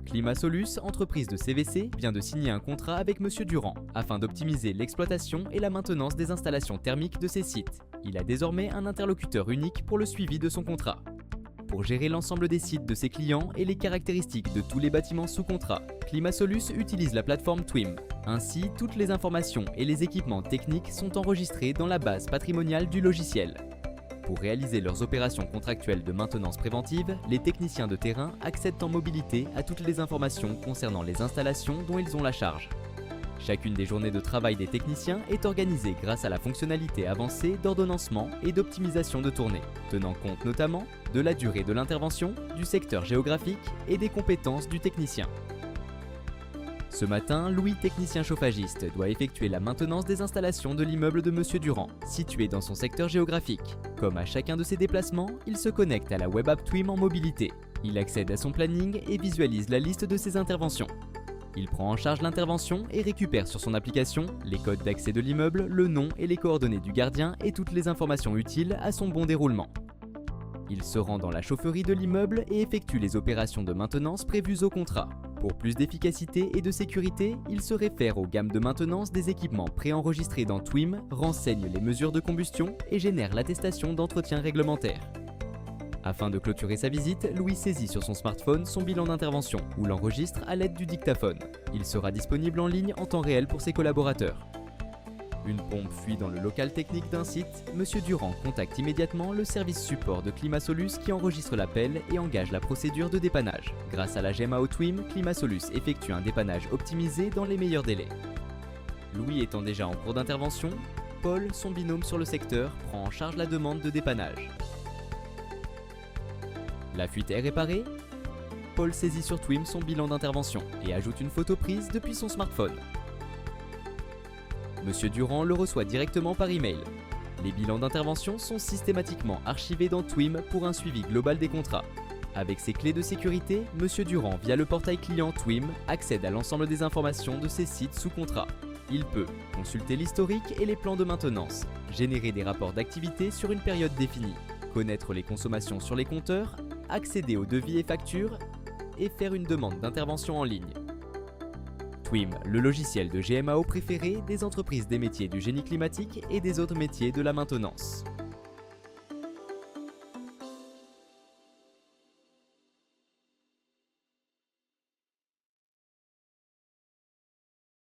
Climasolus, entreprise de CVC, vient de signer un contrat avec Monsieur Durand afin d'optimiser l'exploitation et la maintenance des installations thermiques de ses sites. Il a désormais un interlocuteur unique pour le suivi de son contrat. Pour gérer l'ensemble des sites de ses clients et les caractéristiques de tous les bâtiments sous contrat, Climasolus utilise la plateforme TWIM. Ainsi, toutes les informations et les équipements techniques sont enregistrés dans la base patrimoniale du logiciel. Pour réaliser leurs opérations contractuelles de maintenance préventive, les techniciens de terrain accèdent en mobilité à toutes les informations concernant les installations dont ils ont la charge. Chacune des journées de travail des techniciens est organisée grâce à la fonctionnalité avancée d'ordonnancement et d'optimisation de tournée, tenant compte notamment de la durée de l'intervention, du secteur géographique et des compétences du technicien. Ce matin, Louis, technicien chauffagiste, doit effectuer la maintenance des installations de l'immeuble de Monsieur Durand, situé dans son secteur géographique. Comme à chacun de ses déplacements, il se connecte à la web app TWIM en mobilité. Il accède à son planning et visualise la liste de ses interventions. Il prend en charge l'intervention et récupère sur son application les codes d'accès de l'immeuble, le nom et les coordonnées du gardien et toutes les informations utiles à son bon déroulement. Il se rend dans la chaufferie de l'immeuble et effectue les opérations de maintenance prévues au contrat. Pour plus d'efficacité et de sécurité, il se réfère aux gammes de maintenance des équipements préenregistrés dans TWIM, renseigne les mesures de combustion et génère l'attestation d'entretien réglementaire. Afin de clôturer sa visite, Louis saisit sur son smartphone son bilan d'intervention ou l'enregistre à l'aide du dictaphone. Il sera disponible en ligne en temps réel pour ses collaborateurs. Une pompe fuit dans le local technique d'un site, Monsieur Durand contacte immédiatement le service support de Climasolus qui enregistre l'appel et engage la procédure de dépannage. Grâce à la GMAO TWIM, Climasolus effectue un dépannage optimisé dans les meilleurs délais. Louis étant déjà en cours d'intervention, Paul, son binôme sur le secteur, prend en charge la demande de dépannage. La fuite est réparée. Paul saisit sur TWIM son bilan d'intervention et ajoute une photo prise depuis son smartphone. Monsieur Durand le reçoit directement par email. Les bilans d'intervention sont systématiquement archivés dans TWIM pour un suivi global des contrats. Avec ses clés de sécurité, Monsieur Durand, via le portail client TWIM, accède à l'ensemble des informations de ses sites sous contrat. Il peut consulter l'historique et les plans de maintenance, générer des rapports d'activité sur une période définie, connaître les consommations sur les compteurs, accéder aux devis et factures et faire une demande d'intervention en ligne. TWIM, le logiciel de GMAO préféré des entreprises des métiers du génie climatique et des autres métiers de la maintenance.